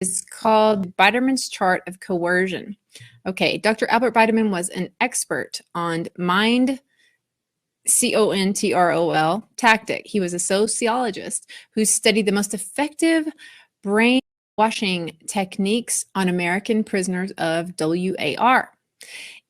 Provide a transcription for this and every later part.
is called Biderman's Chart of Coercion. Okay, Dr. Albert Biderman was an expert on mind, control tactic. He was a sociologist who studied the most effective brainwashing techniques on American prisoners of WAR.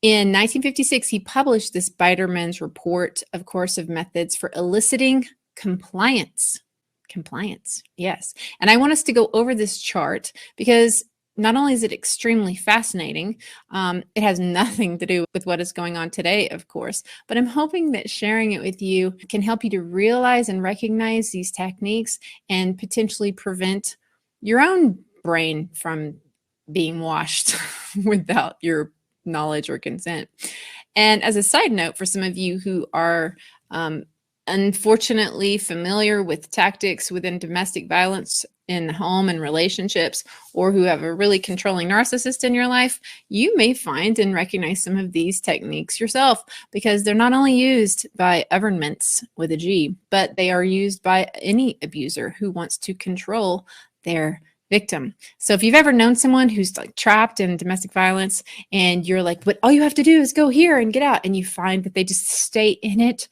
In 1956, he published this Biderman's report of coercive methods for eliciting compliance. Compliance, yes. And I want us to go over this chart because not only is it extremely fascinating, it has nothing to do with what is going on today, of course, but I'm hoping that sharing it with you can help you to realize and recognize these techniques and potentially prevent your own brain from being washed without your knowledge or consent. And as a side note, for some of you who are unfortunately familiar with tactics within domestic violence in home and relationships, or who have a really controlling narcissist in your life, you may find and recognize some of these techniques yourself, because they're not only used by governments with a G, but they are used by any abuser who wants to control their victim. So if you've ever known someone who's like trapped in domestic violence and you're like, but all you have to do is go here and get out, and you find that they just stay in it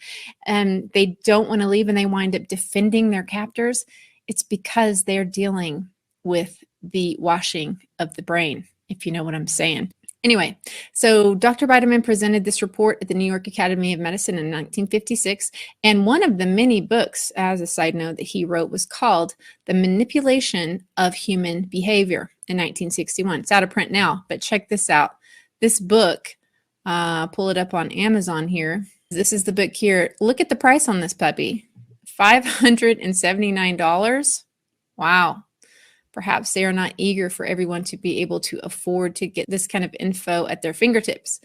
and they don't want to leave and they wind up defending their captors, it's because they're dealing with the washing of the brain, if you know what I'm saying. Anyway, so Dr. Biderman presented this report at the New York Academy of Medicine in 1956, and one of the many books, as a side note, that he wrote was called The Manipulation of Human Behavior in 1961. It's out of print now, but check this out. This book, pull it up on Amazon here. This is the book here. Look at the price on this puppy. $579. Wow. Perhaps they are not eager for everyone to be able to afford to get this kind of info at their fingertips.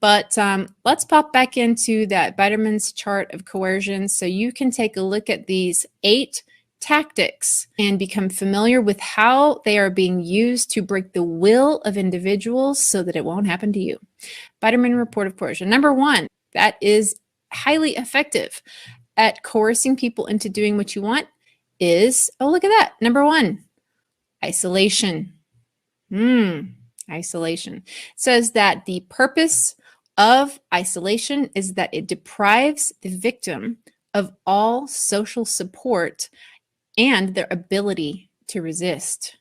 But let's pop back into that Biderman's chart of coercion so you can take a look at these 8 tactics and become familiar with how they are being used to break the will of individuals so that it won't happen to you. Biderman report of coercion. Number 1, that is highly effective at coercing people into doing what you want is, oh, look at that. Number 1, isolation. Isolation. It says that the purpose of isolation is that it deprives the victim of all social support and their ability to resist.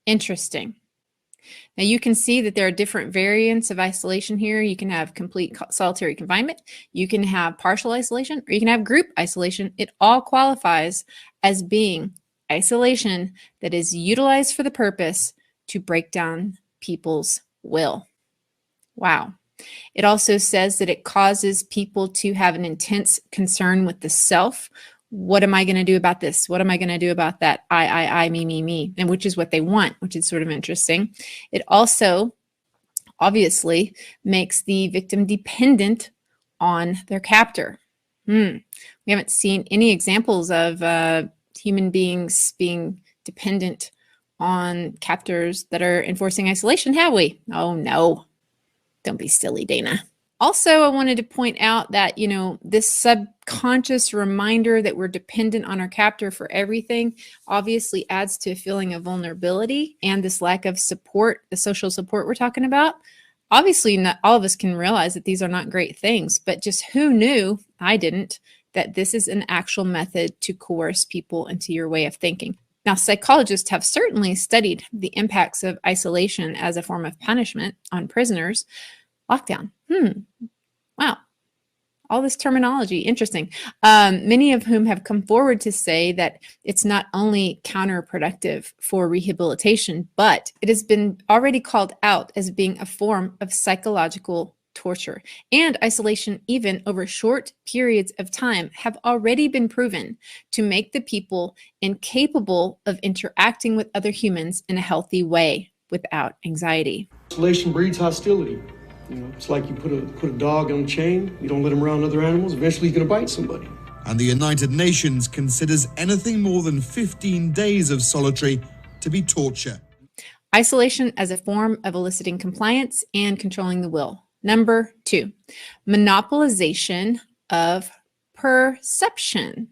Interesting. Now you can see that there are different variants of isolation here. You can have complete solitary confinement, you can have partial isolation, or you can have group isolation. It all qualifies as being isolation that is utilized for the purpose to break down people's will. Wow. It also says that it causes people to have an intense concern with the self. What am I going to do about this? What am I going to do about that? I, me, and which is what they want, which is sort of interesting. It also obviously makes the victim dependent on their captor. We haven't seen any examples of human beings being dependent on captors that are enforcing isolation, have we? Oh no, don't be silly, Dana. Also, I wanted to point out that, this subconscious reminder that we're dependent on our captor for everything obviously adds to a feeling of vulnerability and this lack of support, the social support we're talking about. Obviously, not all of us can realize that these are not great things, but just who knew, I didn't, that this is an actual method to coerce people into your way of thinking. Now, psychologists have certainly studied the impacts of isolation as a form of punishment on prisoners. Lockdown. Wow. All this terminology. Interesting. Many of whom have come forward to say that it's not only counterproductive for rehabilitation, but it has been already called out as being a form of psychological torture. And isolation, even over short periods of time, have already been proven to make the people incapable of interacting with other humans in a healthy way without anxiety. Isolation breeds hostility. It's like you put a dog on a chain, you don't let him around other animals, eventually he's going to bite somebody. And the United Nations considers anything more than 15 days of solitary to be torture. Isolation as a form of eliciting compliance and controlling the will. Number 2, monopolization of perception.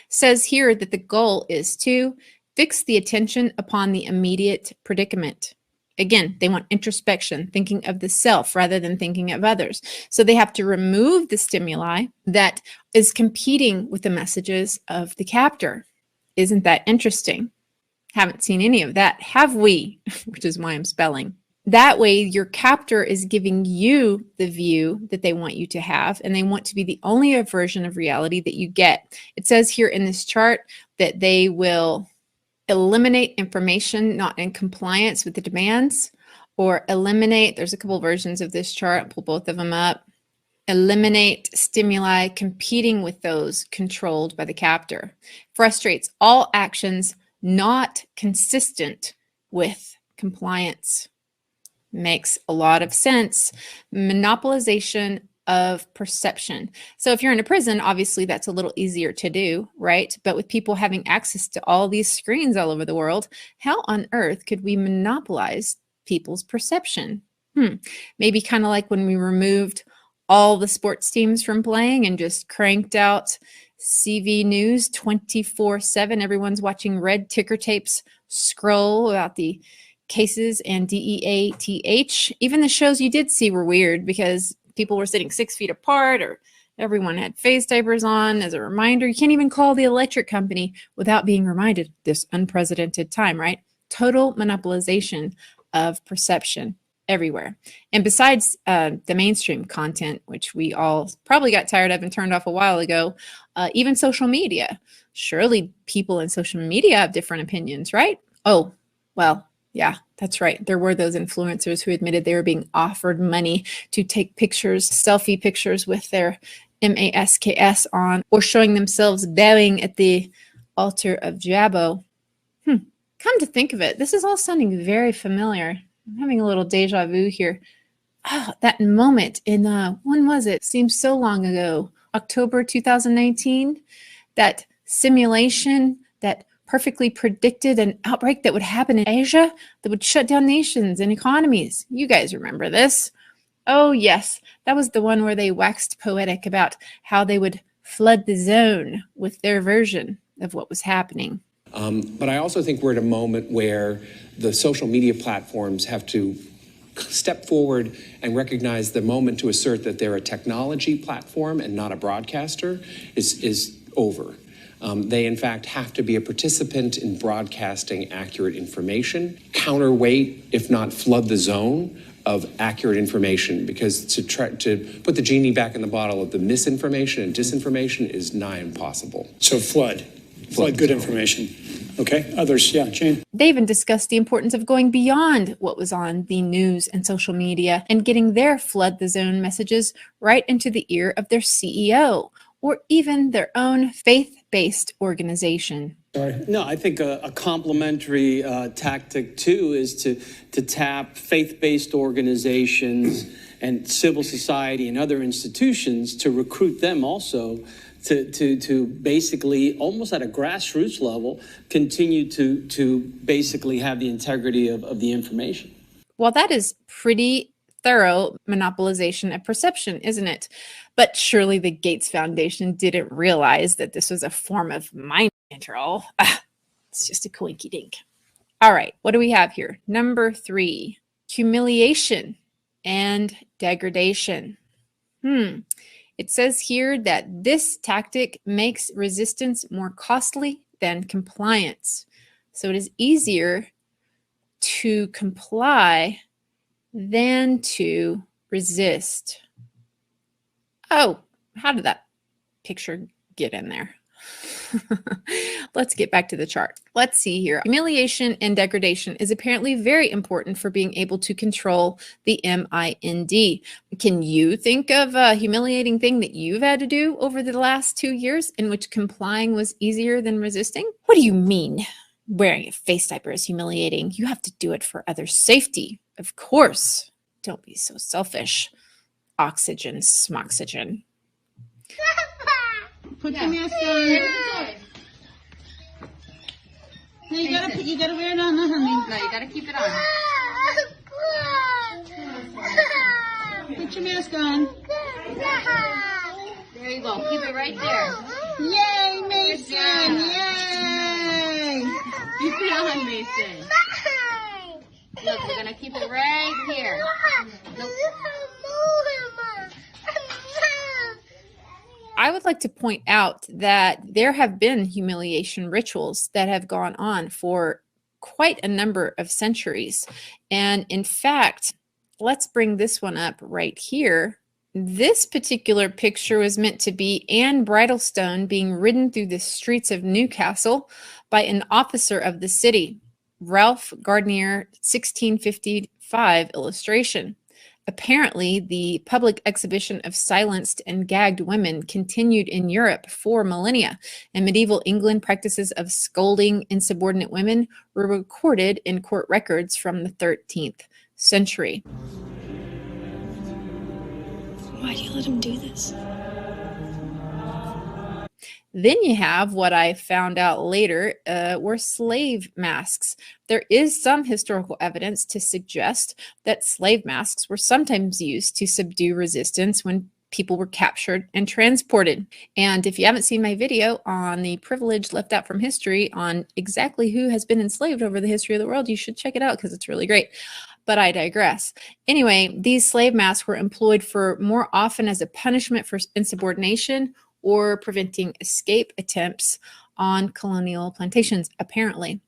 Says here that the goal is to fix the attention upon the immediate predicament. Again, they want introspection, thinking of the self rather than thinking of others. So they have to remove the stimuli that is competing with the messages of the captor. Isn't that interesting? Haven't seen any of that, have we? Which is why I'm spelling. That way, your captor is giving you the view that they want you to have, and they want to be the only version of reality that you get. It says here in this chart that they will eliminate information not in compliance with the demands, or eliminate, there's a couple versions of this chart, I'll pull both of them up, eliminate stimuli competing with those controlled by the captor, frustrates all actions not consistent with compliance. Makes a lot of sense. Monopolization of perception. So if you're in a prison, obviously that's a little easier to do, right? But with people having access to all these screens all over the world, how on earth could we monopolize people's perception? Maybe kind of like when we removed all the sports teams from playing and just cranked out CV News 24/7. Everyone's watching red ticker tapes scroll about the cases and DEATH. Even the shows you did see were weird because people were sitting 6 feet apart, or everyone had face diapers on as a reminder. You can't even call the electric company without being reminded this unprecedented time, right? Total monopolization of perception everywhere. And besides the mainstream content, which we all probably got tired of and turned off a while ago, even social media. Surely people in social media have different opinions, right? Oh, well, yeah, that's right. There were those influencers who admitted they were being offered money to take pictures, selfie pictures with their MASKS on, or showing themselves bowing at the altar of Jabbo. Come to think of it, this is all sounding very familiar. I'm having a little deja vu here. Oh, that moment in, when was it? Seems so long ago. October 2019. That simulation that perfectly predicted an outbreak that would happen in Asia that would shut down nations and economies. You guys remember this? Oh, yes. That was the one where they waxed poetic about how they would flood the zone with their version of what was happening. But I also think we're at a moment where the social media platforms have to step forward and recognize the moment to assert that they're a technology platform and not a broadcaster is over. They, in fact, have to be a participant in broadcasting accurate information, counterweight, if not flood the zone of accurate information, because to try to put the genie back in the bottle of the misinformation and disinformation is nigh impossible. So flood good information. Okay, others, yeah, Jane. They even discussed the importance of going beyond what was on the news and social media and getting their flood the zone messages right into the ear of their CEO or even their own faith-based organization. No, I think a complementary tactic, too, is to tap faith-based organizations and civil society and other institutions to recruit them also to basically, almost at a grassroots level, continue to basically have the integrity of the information. Well, that is pretty thorough monopolization of perception, isn't it? But surely the Gates Foundation didn't realize that this was a form of mind control. It's just a coinky dink. All right, what do we have here? Number 3, humiliation and degradation. It says here that this tactic makes resistance more costly than compliance. So it is easier to comply than to resist. Oh, how did that picture get in there? Let's get back to the chart. Let's see here. Humiliation and degradation is apparently very important for being able to control the mind. Can you think of a humiliating thing that you've had to do over the last 2 years in which complying was easier than resisting? What do you mean wearing a face diaper is humiliating? You have to do it for others' safety. Of course. Don't be so selfish. Oxygen, smoxygen. Put your mask on. No, you gotta wear it on, honey. No, you gotta keep it on. Put your mask on. There you go. Keep it right there. Yay, Mason! Yay! Keep it on, Mason. Look, we're gonna keep it right here. Nope. I would like to point out that there have been humiliation rituals that have gone on for quite a number of centuries. And in fact, let's bring this one up right here. This particular picture was meant to be Anne Bridlestone being ridden through the streets of Newcastle by an officer of the city. Ralph Gardner, 1655 illustration. Apparently, the public exhibition of silenced and gagged women continued in Europe for millennia, and medieval England practices of scolding insubordinate women were recorded in court records from the 13th century. Why do you let him do this? Then you have what I found out later were slave masks. There is some historical evidence to suggest that slave masks were sometimes used to subdue resistance when people were captured and transported. And if you haven't seen my video on the privilege left out from history on exactly who has been enslaved over the history of the world, you should check it out because it's really great. But I digress. Anyway, these slave masks were employed for more often as a punishment for insubordination or preventing escape attempts on colonial plantations, apparently.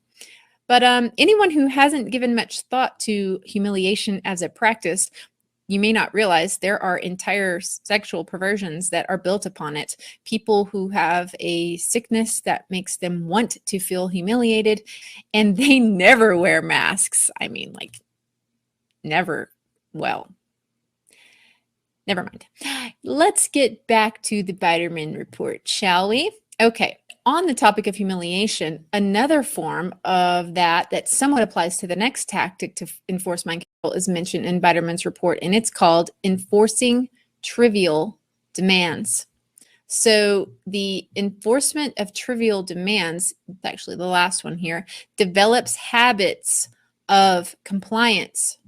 But anyone who hasn't given much thought to humiliation as a practice, you may not realize there are entire sexual perversions that are built upon it. People who have a sickness that makes them want to feel humiliated, and they never wear masks. I mean, like, never. Well, never mind. Let's get back to the Biderman report, shall we? Okay. On the topic of humiliation, another form of that somewhat applies to the next tactic to enforce mind control is mentioned in Biderman's report, and it's called enforcing trivial demands. So the enforcement of trivial demands, actually the last one here, develops habits of compliance.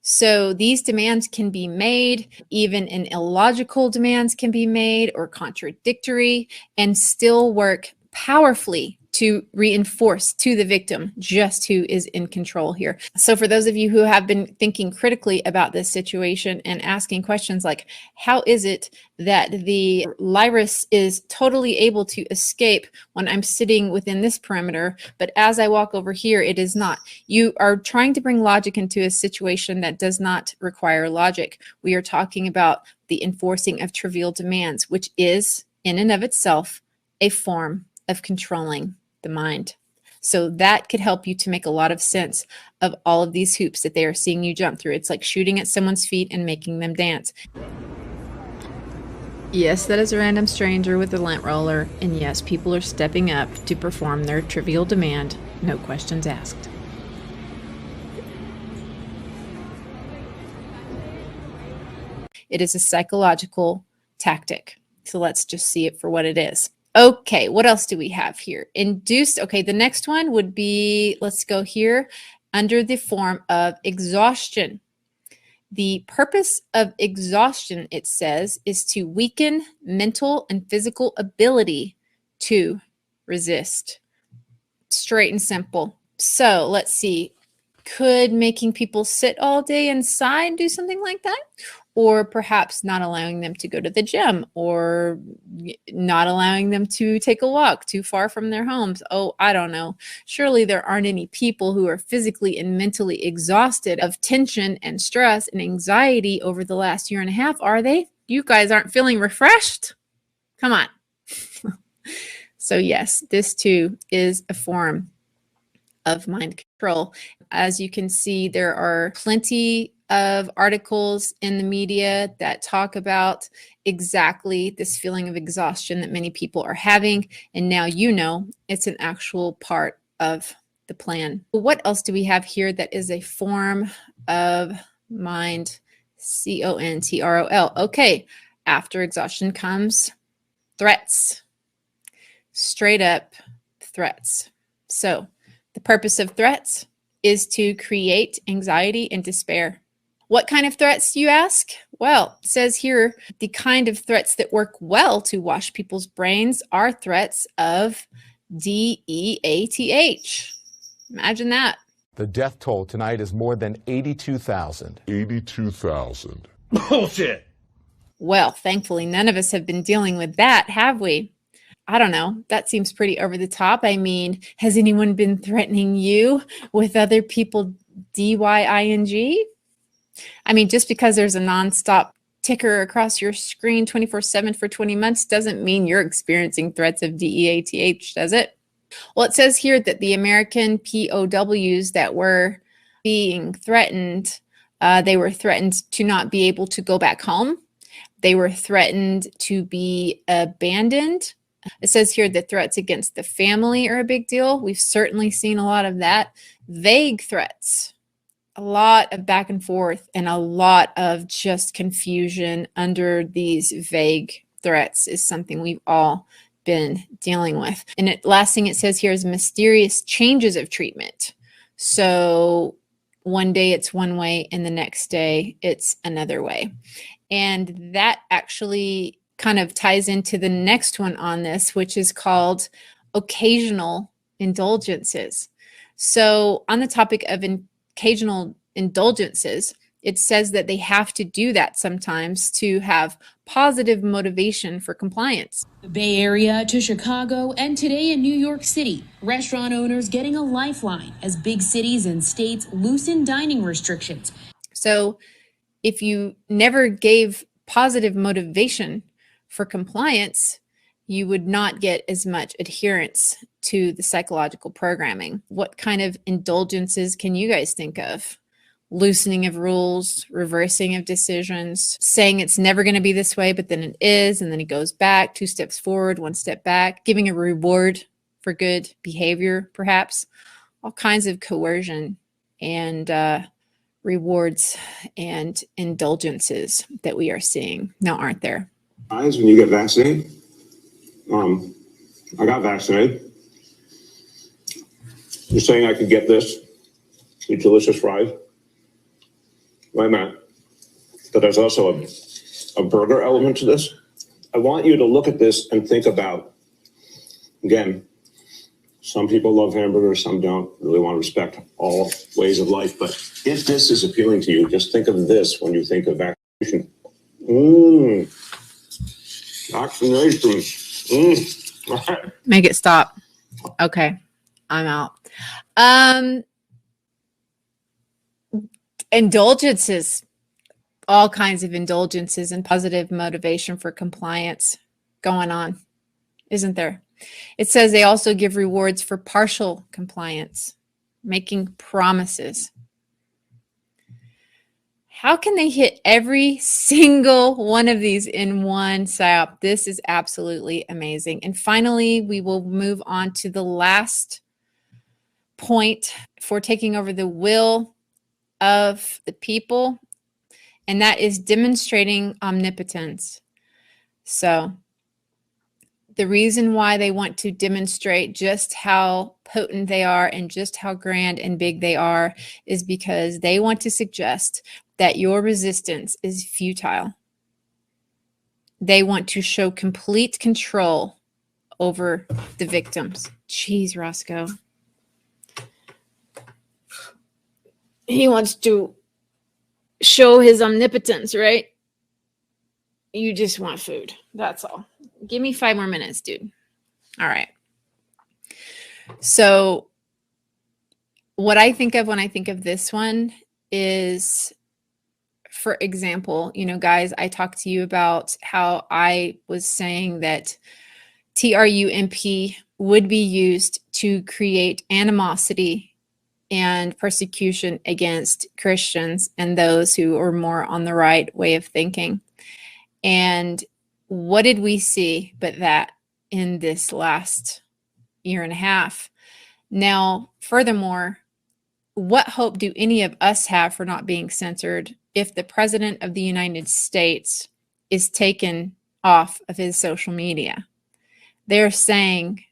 So these demands can be made, even an illogical demands can be made or contradictory, and still work powerfully to reinforce to the victim just who is in control here. So for those of you who have been thinking critically about this situation and asking questions like, how is it that the Lyris is totally able to escape when I'm sitting within this perimeter, but as I walk over here, it is not? You are trying to bring logic into a situation that does not require logic. We are talking about the enforcing of trivial demands, which is in and of itself a form of controlling the mind. So that could help you to make a lot of sense of all of these hoops that they are seeing you jump through. It's like shooting at someone's feet and making them dance. Yes, that is a random stranger with a lint roller. And yes, people are stepping up to perform their trivial demand. No questions asked. It is a psychological tactic. So let's just see it for what it is. Okay, what else do we have here? Induced. Okay, the next one would be, let's go here, under the form of exhaustion. The purpose of exhaustion, it says, is to weaken mental and physical ability to resist. Straight and simple. So let's see. Could making people sit all day inside do something like that? Or perhaps not allowing them to go to the gym, or not allowing them to take a walk too far from their homes. Oh, I don't know. Surely there aren't any people who are physically and mentally exhausted of tension and stress and anxiety over the last year and a half, are they? You guys aren't feeling refreshed? Come on. So yes, this too is a form of mind control. As you can see, there are plenty of articles in the media that talk about exactly this feeling of exhaustion that many people are having. And now you know it's an actual part of the plan. What else do we have here that is a form of mind control? Okay, after exhaustion comes threats. Straight up threats. So the purpose of threats is to create anxiety and despair. What kind of threats, you ask? Well, it says here, the kind of threats that work well to wash people's brains are threats of DEATH. Imagine that. The death toll tonight is more than 82,000. 82,000. Bullshit. Well, thankfully, none of us have been dealing with that, have we? I don't know. That seems pretty over the top. I mean, has anyone been threatening you with other people DYING? I mean, just because there's a nonstop ticker across your screen 24/7 for 20 months doesn't mean you're experiencing threats of DEATH, does it? Well, it says here that the American POWs that were being threatened, they were threatened to not be able to go back home. They were threatened to be abandoned. It says here that threats against the family are a big deal. We've certainly seen a lot of that. Vague threats, a lot of back and forth, and a lot of just confusion under these vague threats is something we've all been dealing with. And last thing it says here is mysterious changes of treatment. So one day it's one way and the next day it's another way. And that actually kind of ties into the next one on this, which is called occasional indulgences. So on the topic of occasional indulgences, it says that they have to do that sometimes to have positive motivation for compliance. The Bay Area to Chicago and today in New York City, restaurant owners getting a lifeline as big cities and states loosen dining restrictions. So if you never gave positive motivation for compliance, you would not get as much adherence to the psychological programming. What kind of indulgences can you guys think of? Loosening of rules, reversing of decisions, saying it's never going to be this way, but then it is, and then it goes back, 2 steps forward, 1 step back, giving a reward for good behavior, perhaps. All kinds of coercion and rewards and indulgences that we are seeing now, aren't there? When you get vaccinated, I got vaccinated. You're saying I could get this, these delicious fries? Wait a minute. But there's also a burger element to this. I want you to look at this and think about, again, some people love hamburgers, some don't. Really want to respect all ways of life. But if this is appealing to you, just think of this when you think of vaccination. Vaccination. Make it stop. Okay, I'm out. Indulgences, all kinds of indulgences and positive motivation for compliance going on, isn't there? It says they also give rewards for partial compliance, making promises. How can they hit every single one of these in one psyop? This is absolutely amazing. And finally, we will move on to the last point for taking over the will of the people, and that is demonstrating omnipotence. So the reason why they want to demonstrate just how potent they are and just how grand and big they are is because they want to suggest that your resistance is futile. They want to show complete control over the victims. Jeez, Roscoe. He wants to show his omnipotence, right? You just want food. That's all. Give me 5 more minutes, dude. All right. So what I think of when I think of this one is, for example, you know, guys, I talked to you about how I was saying that TRUMP would be used to create animosity and persecution against Christians and those who are more on the right way of thinking. And what did we see but that in this last year and a half? Now, furthermore, what hope do any of us have for not being censored if the President of the United States is taken off of his social media? They're saying,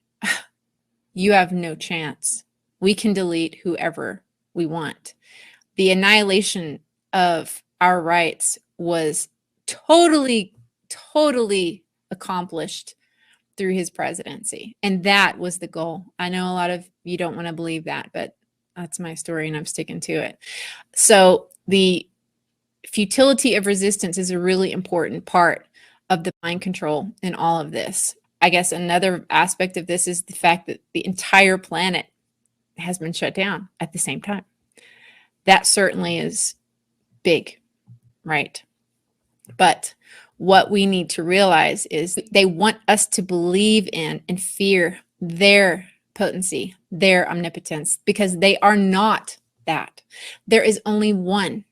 you have no chance. We can delete whoever we want. The annihilation of our rights was totally accomplished through his presidency. And that was the goal. I know a lot of you don't want to believe that, but That's my story, and I'm sticking to it. So the futility of resistance is a really important part of the mind control in all of this. I guess another aspect of this is the fact that the entire planet has been shut down at the same time. That certainly is big, right? But what we need to realize is they want us to believe in and fear their potency, their omnipotence, because they are not that. There is only one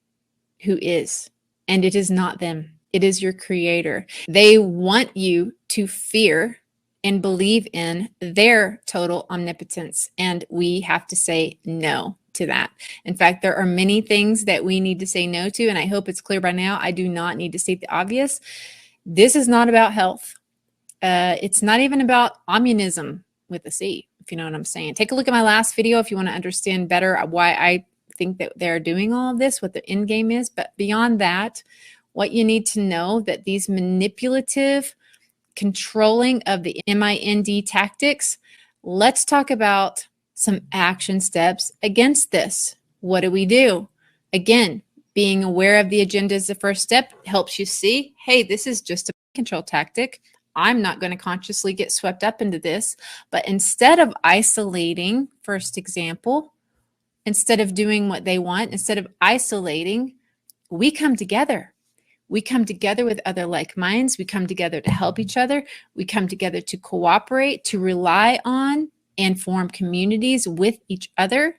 who is, and it is not them. It is your creator. They want you to fear and believe in their total omnipotence, and we have to say no to that. In fact, there are many things that we need to say no to, and I hope it's clear by now. I do not need to state the obvious. This is not about health. It's not even about communism with a C, if you know what I'm saying. Take a look at my last video if you want to understand better why I think that they're doing all of this, what the end game is. But beyond that, what you need to know that these manipulative controlling of the MIND tactics, let's talk about some action steps against this. What do we do? Again, being aware of the agenda is the first step. Helps you see, hey, this is just a control tactic. I'm not going to consciously get swept up into this. But instead of isolating, first example, instead of doing what they want, instead of isolating, we come together. We come together with other like minds. We come together to help each other. We come together to cooperate, to rely on and form communities with each other,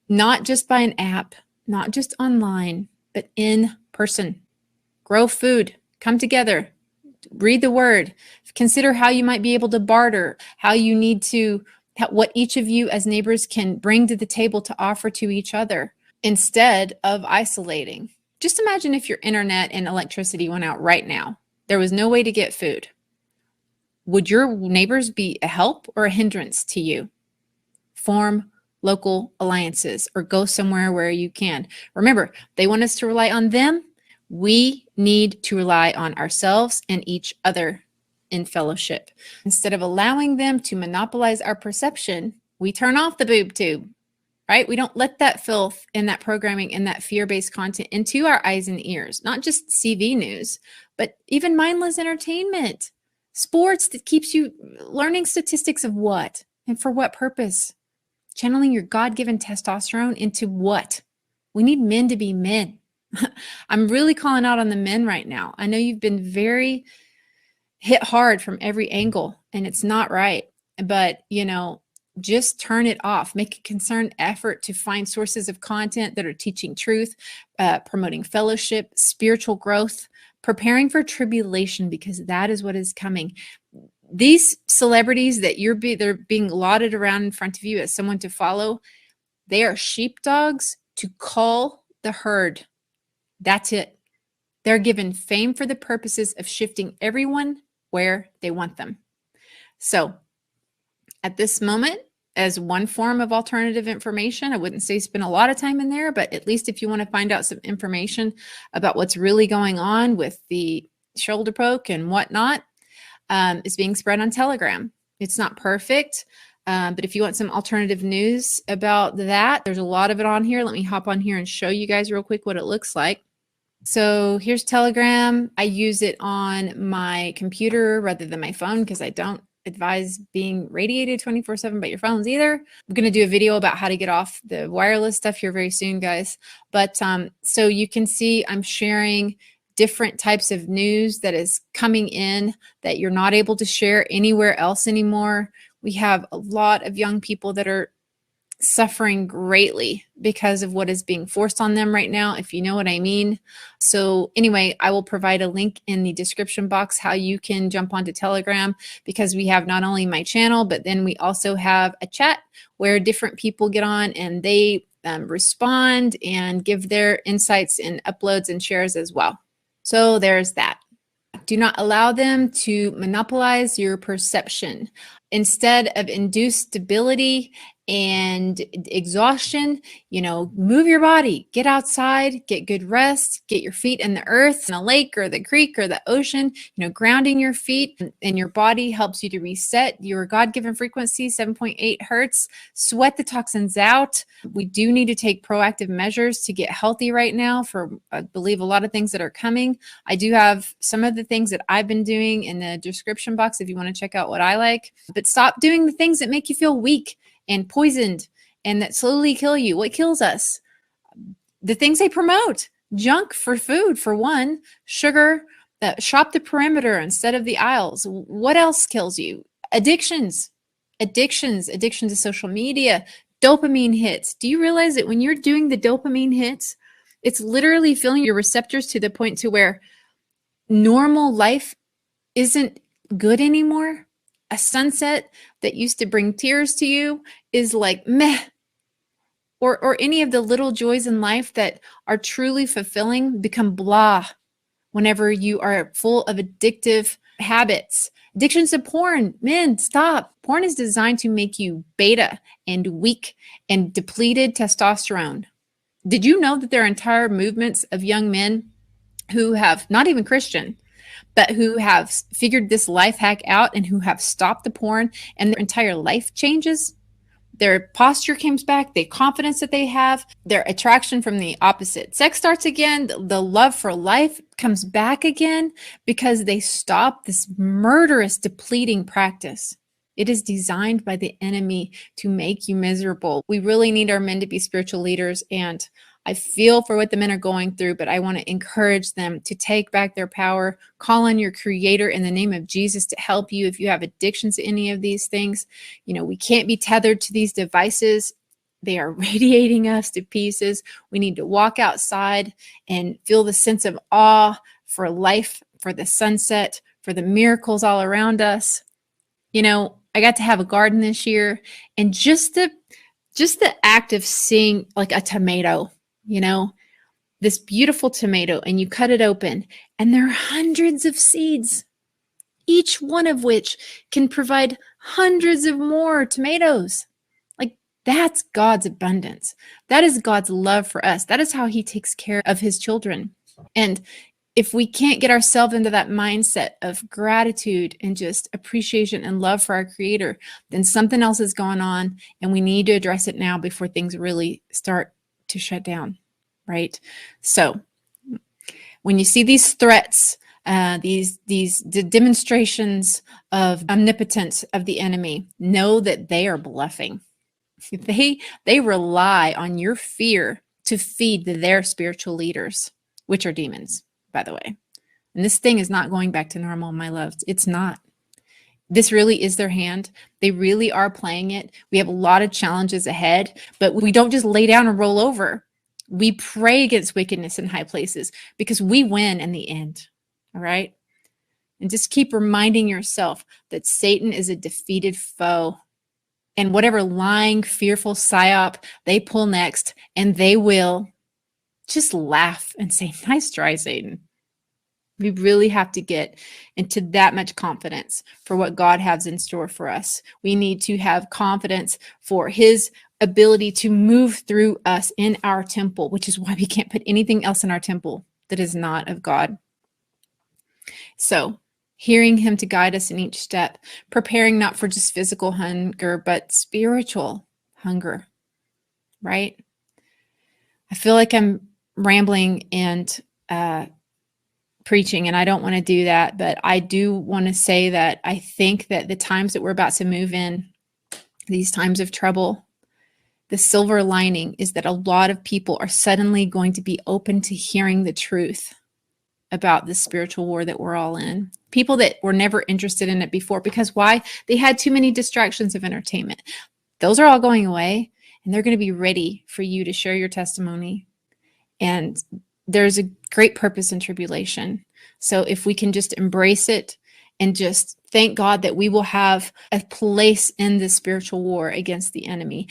not just by an app, not just online, but in person. Grow food, come together, read the word, consider how you might be able to barter, how you need to, what each of you as neighbors can bring to the table to offer to each other instead of isolating. Just imagine if your internet and electricity went out right now. There was no way to get food. Would your neighbors be a help or a hindrance to you? Form local alliances or go somewhere where you can. Remember, they want us to rely on them. We need to rely on ourselves and each other in fellowship. Instead of allowing them to monopolize our perception, we turn off the boob tube. Right? We don't let that filth and that programming and that fear-based content into our eyes and ears, not just CV news, but even mindless entertainment, sports that keeps you learning statistics of what and for what purpose, channeling your God-given testosterone into what? We need men to be men. I'm really calling out on the men right now. I know you've been very hit hard from every angle and it's not right, but you know, just turn it off. Make a concerted effort to find sources of content that are teaching truth, promoting fellowship, spiritual growth, preparing for tribulation, because that is what is coming. These celebrities that they're being lauded around in front of you as someone to follow, they are sheepdogs to cull the herd. That's it. They're given fame for the purposes of shifting everyone where they want them. So at this moment, as one form of alternative information, I wouldn't say spend a lot of time in there, but at least if you want to find out some information about what's really going on with the shoulder poke and whatnot, is being spread on Telegram. It's not perfect, but if you want some alternative news about that, there's a lot of it on here. Let me hop on here and show you guys real quick what it looks like. So here's Telegram. I use it on my computer rather than my phone because I don't advise being radiated 24/7 by your phones either. I'm going to do a video about how to get off the wireless stuff here very soon, guys. But so you can see I'm sharing different types of news that is coming in that you're not able to share anywhere else anymore. We have a lot of young people that are suffering greatly because of what is being forced on them right now, if you know what I mean. So anyway, I will provide a link in the description box how you can jump onto Telegram, because we have not only my channel, but then we also have a chat where different people get on and they respond and give their insights and uploads and shares as well. So there's that. Do not allow them to monopolize your perception. Instead of induce stability and exhaustion, move your body, get outside, get good rest, get your feet in the earth, in a lake or the creek or the ocean, grounding your feet and your body helps you to reset your God-given frequency, 7.8 hertz, sweat the toxins out. We do need to take proactive measures to get healthy right now for, I believe, a lot of things that are coming. I do have some of the things that I've been doing in the description box if you want to check out what I like, but stop doing the things that make you feel weak and poisoned and that slowly kill you. What kills us? The things they promote. Junk for food, for one. Sugar. Shop the perimeter instead of the aisles. What else kills you? Addictions. Addiction to social media. Dopamine hits. Do you realize that when you're doing the dopamine hits, it's literally filling your receptors to the point to where normal life isn't good anymore? A sunset that used to bring tears to you is like meh. Or any of the little joys in life that are truly fulfilling become blah whenever you are full of addictive habits. Addictions to porn. Men, stop. Porn is designed to make you beta and weak and depleted testosterone. Did you know that there are entire movements of young men who have, not even Christian, but who have figured this life hack out and who have stopped the porn and their entire life changes? Their posture comes back, the confidence that they have, their attraction from the opposite sex starts again, the love for life comes back again because they stop this murderous, depleting practice. It is designed by the enemy to make you miserable. We really need our men to be spiritual leaders, and I feel for what the men are going through, but I want to encourage them to take back their power, call on your creator in the name of Jesus to help you if you have addictions to any of these things. We can't be tethered to these devices. They are radiating us to pieces. We need to walk outside and feel the sense of awe for life, for the sunset, for the miracles all around us. I got to have a garden this year, and just the act of seeing like a tomato, this beautiful tomato, and you cut it open and there are hundreds of seeds, each one of which can provide hundreds of more tomatoes. Like, that's God's abundance. That is God's love for us. That is how he takes care of his children. And if we can't get ourselves into that mindset of gratitude and just appreciation and love for our creator, then something else is going on and we need to address it now before things really start to shut down, right? So when you see these threats, the demonstrations of omnipotence of the enemy, know that they are bluffing. They rely on your fear to feed their spiritual leaders, which are demons, by the way. And this thing is not going back to normal, my loves. It's not. This really is their hand. They really are playing it. We have a lot of challenges ahead, but we don't just lay down and roll over. We pray against wickedness in high places because we win in the end. All right? And just keep reminding yourself that Satan is a defeated foe. And whatever lying, fearful psyop they pull next, and they will, just laugh and say, nice try, Satan. We really have to get into that much confidence for what God has in store for us. We need to have confidence for his ability to move through us in our temple, which is why we can't put anything else in our temple that is not of God. So, hearing him to guide us in each step, preparing not for just physical hunger, but spiritual hunger, right? I feel like I'm rambling and preaching, and I don't want to do that, but I do want to say that I think that the times that we're about to move in, these times of trouble, the silver lining is that a lot of people are suddenly going to be open to hearing the truth about the spiritual war that we're all in. People that were never interested in it before, because why? They had too many distractions of entertainment. Those are all going away, and they're going to be ready for you to share your testimony. And there's a great purpose in tribulation. So if we can just embrace it and just thank God that we will have a place in the spiritual war against the enemy.